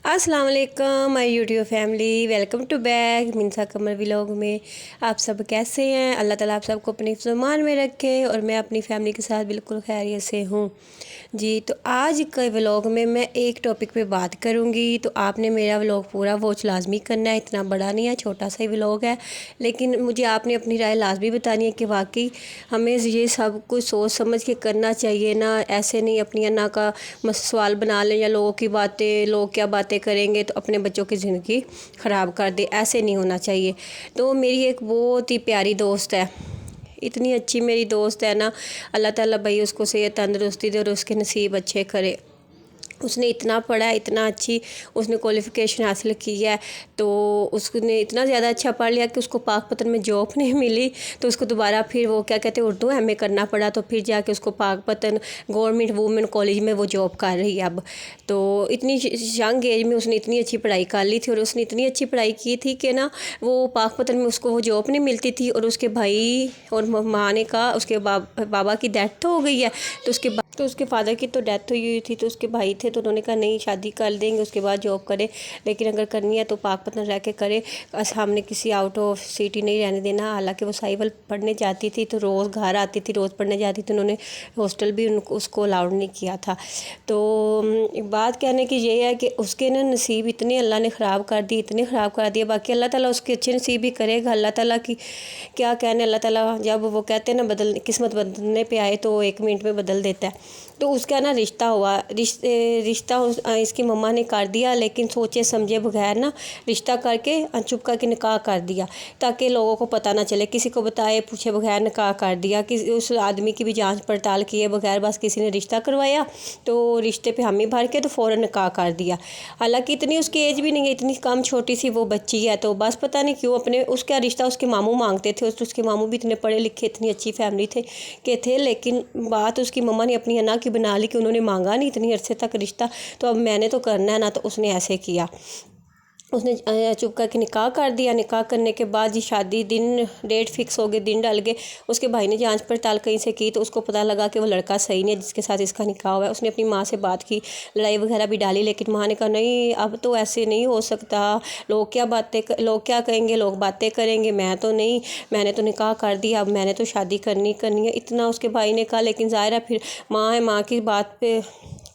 अस्सलाम वालेकुम my YouTube family, welcome to back Minsa Qamar vlog में। आप सब कैसे हैं? अल्लाह ताला आप सबको अपनी फ़रमान में रखे और मैं अपनी फैमिली के साथ बिल्कुल खैरियत से हूँ जी। तो आज के व्लॉग में मैं एक टॉपिक पे बात करूँगी, तो आपने मेरा व्लॉग पूरा वॉच लाजमी करना है। इतना बड़ा नहीं है, छोटा सा ही व्लॉग है, लेकिन मुझे आपने अपनी राय लाजमी बतानी है कि वाकई हमें ये सब कुछ सोच समझ के करना चाहिए ना। ऐसे नहीं अपनी अन्ना का सवाल बना लें या लोगों की बातें, लोग क्या बातें करेंगे तो अपने बच्चों की ज़िंदगी ख़राब कर दे। ऐसे नहीं होना चाहिए। तो मेरी एक बहुत ही प्यारी दोस्त है, इतनी अच्छी मेरी दोस्त है ना, अल्लाह ताला भाई उसको सेहत तंदुरुस्ती दे और उसके नसीब अच्छे करे। उसने इतना पढ़ा है, इतना अच्छी उसने क्वालिफ़िकेशन हासिल की है, तो उसने इतना ज़्यादा अच्छा पढ़ लिया कि उसको पाकपतन में जॉब नहीं मिली, तो उसको दोबारा फिर वो क्या कहते हैं उर्दू एमए करना पड़ा, तो फिर जाके उसको पाकपतन गवर्नमेंट वुमेन कॉलेज में वो जॉब कर रही है अब। तो इतनी यंग एज में उसने इतनी अच्छी पढ़ाई कर ली थी और उसने इतनी अच्छी पढ़ाई की थी कि ना वो पाकपतन में उसको वो जॉब नहीं मिलती थी, और उसके भाई और माँ ने कहा, उसके बाबा की डेथ हो गई है, तो उसके फादर की तो डेथ हुई थी, तो उसके भाई थे, तो उन्होंने कहा नहीं शादी कर देंगे, उसके बाद जॉब करे, लेकिन अगर करनी है तो पाकपतन रह के करे, हमने किसी आउट ऑफ सिटी नहीं रहने देना। हालांकि वो साहिवाल पढ़ने जाती थी, तो रोज़ घर आती थी, रोज़ पढ़ने जाती थी, उन्होंने हॉस्टल भी उसको अलाउड नहीं किया था। तो बात कहने की ये है कि उसके ना नसीब इतने अल्लाह ने ख़राब कर दिए, इतने ख़राब कर दिए। बाकी अल्लाह ताला उसके अच्छे नसीब ही करेगा। अल्लाह ताला की क्या कहने, अल्लाह ताला जब वो कहते हैं ना किस्मत बदलने पे आए तो 1 मिनट में बदल देता है। तो उसका ना रिश्ता हुआ, रिश्ता इसकी मम्मा ने कर दिया, लेकिन सोचे समझे बगैर ना रिश्ता करके चुप करके निकाह कर दिया, ताकि लोगों को पता ना चले, किसी को बताए पूछे बगैर निकाह कर दिया। कि उस आदमी की भी जांच पड़ताल किए बगैर बस किसी ने रिश्ता करवाया, तो रिश्ते पे हामी भर के तो फ़ौरन निकाह कर दिया। हालांकि इतनी उसकी एज भी नहीं है, इतनी कम छोटी सी वो बच्ची है, तो बस पता नहीं क्यों अपने उसका रिश्ता उसके मामू मांगते थे। उसके मामू भी इतने पढ़े लिखे, इतनी अच्छी फैमिली थे, लेकिन बात उसकी मम्मा ने अपनी अन्ना की बना ली कि उन्होंने मांगा नहीं इतनी अरसे तक रिश्ता, तो अब मैंने तो करना है ना, तो उसने ऐसे किया, उसने चुप करके निकाह कर दिया। निकाह करने के बाद जी शादी दिन डेट फिक्स हो गई, दिन डल गए। उसके भाई ने जांच पड़ताल कहीं से की, तो उसको पता लगा कि वो लड़का सही नहीं है जिसके साथ इसका निकाह हुआ है। उसने अपनी माँ से बात की, लड़ाई वगैरह भी डाली, लेकिन माँ ने कहा नहीं अब तो ऐसे नहीं हो सकता, लोग क्या कहेंगे, लोग बातें करेंगे, मैं तो नहीं, मैंने तो निकाह कर दिया, अब मैंने तो शादी करनी है। इतना उसके भाई ने कहा, लेकिन ज़ाहिर है फिर माँ है, माँ की बात पे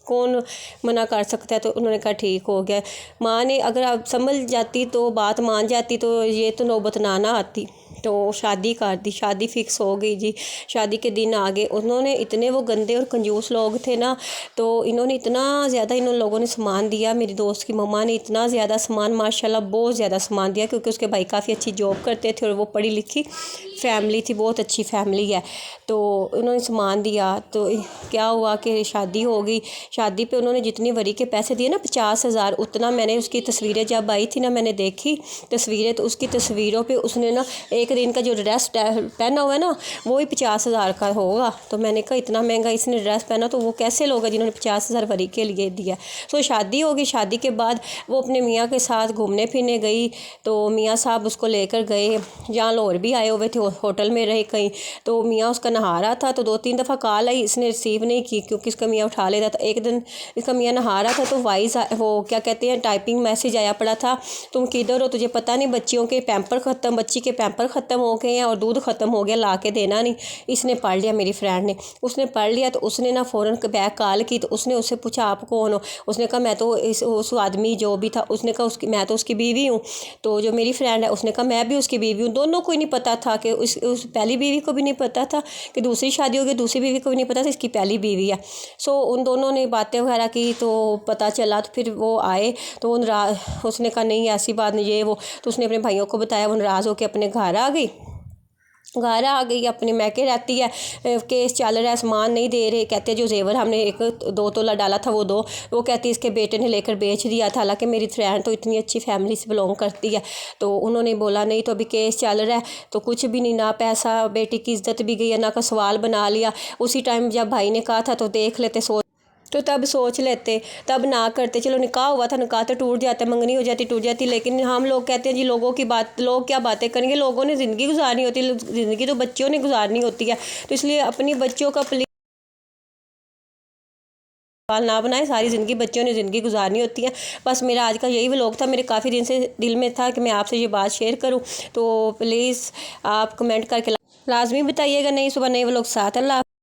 कौन मना कर सकता है, तो उन्होंने कहा ठीक हो गया। माँ ने अगर आप समझ जाती तो बात मान जाती, तो ये तो नौबत ना आती। तो शादी कर दी, शादी फिक्स हो गई जी। शादी के दिन आ गए, उन्होंने इतने वो गंदे और कंजूस लोग थे ना, तो इन्होंने इतना ज़्यादा इन लोगों ने सामान दिया। मेरी दोस्त की मम्मा ने इतना ज़्यादा सामान, माशाल्लाह बहुत ज़्यादा सामान दिया, क्योंकि उसके भाई काफ़ी अच्छी जॉब करते थे और वो पढ़ी लिखी फैमिली थी, बहुत अच्छी फैमिली है। तो उन्होंने सामान दिया, तो क्या हुआ कि शादी हो गई। शादी पे उन्होंने जितनी वरी के पैसे दिए ना 50,000, उतना मैंने उसकी तस्वीरें जब आई थी ना, मैंने देखी तस्वीरें, तो उसकी तस्वीरों पे उसने ना एक दिन का जो ड्रेस पहना हुआ है ना, वो ही 50,000 का होगा। तो मैंने कहा इतना महंगा इसने ड्रेस पहना, तो वो कैसे लोग हैं जिन्होंने 50,000 वरी के लिए दिया। तो शादी होगी, शादी के बाद वो अपने मियाँ के साथ घूमने फिरने गई, तो मियाँ साहब उसको लेकर गए, जहाँ लोग भी आए हुए थे, होटल में रहे कहीं। तो मियाँ उसका नहा रहा था, तो 2-3 दफ़ा कॉल आई, इसने रिसीव नहीं की, क्योंकि इसका मियाँ उठा लेता था। एक दिन इसका मियाँ नहा रहा था, तो वॉइस वो क्या कहते हैं टाइपिंग मैसेज आया पड़ा था, तुम किधर हो, तुझे पता नहीं बच्चियों के पैम्पर ख़त्म, बच्ची के पैम्पर ख़त्म हो गए हैं और दूध ख़त्म हो गया, ला के देना नहीं। इसने पढ़ लिया, मेरी फ्रेंड ने, उसने पढ़ लिया, तो उसने ना फ़ौरन बैक कॉल की, तो उसने उससे पूछा आप कौन हो। उसने कहा मैं तो उस आदमी जो भी था, उसने कहा मैं तो उसकी बीवी हूँ। तो जो मेरी फ्रेंड है उसने कहा मैं भी उसकी बीवी हूँ। दोनों को ही नहीं पता था कि उस पहली बीवी को भी नहीं पता था कि दूसरी शादी होगी, दूसरी बीवी को भी नहीं पता था इसकी पहली बीवी है। सो उन दोनों ने बातें वगैरह की, तो पता चला, तो फिर वो आए, तो उसने कहा नहीं ऐसी बात नहीं, ये वो, तो उसने अपने भाइयों को बताया, वो नाराज़ होकर अपने घर आ गई। अपने मैके रहती है, केस चल रहा है, सामान नहीं दे रहे, कहते जो जेवर हमने 1-2 तोला डाला था वो दो, वो कहती इसके बेटे ने लेकर बेच दिया था। हालांकि मेरी फ्रेंड तो इतनी अच्छी फैमिली से बिलोंग करती है, तो उन्होंने बोला नहीं, तो अभी केस चल रहा है, तो कुछ भी नहीं, ना पैसा, बेटी की इज्जत भी गई है, ना का सवाल बना लिया। उसी टाइम जब भाई ने कहा था तो देख लेते, तो तब सोच लेते, तब ना करते। चलो निकाह हुआ था, निकाह तो टूट जाता, मंगनी हो जाती, टूट जाती, लेकिन हम लोग कहते हैं जी लोगों की बात, लोग क्या बातें करेंगे, लोगों ने ज़िंदगी गुजारनी होती है, ज़िंदगी तो बच्चों ने गुजारनी होती है। तो इसलिए अपनी बच्चों का سوال نہ بنائیں، ساری زندگی بچوں نے زندگی گزارنی ہوتی ہے۔ بس میرا آج کا یہی ولاگ تھا، میرے کافی دن سے دل میں تھا کہ میں آپ سے یہ بات شیئر کروں، تو پلیز آپ کمنٹ کر کے لازمی بتائیے گا۔ نئی صبح نئے ولاگ ساتھ، اللہ حافظ۔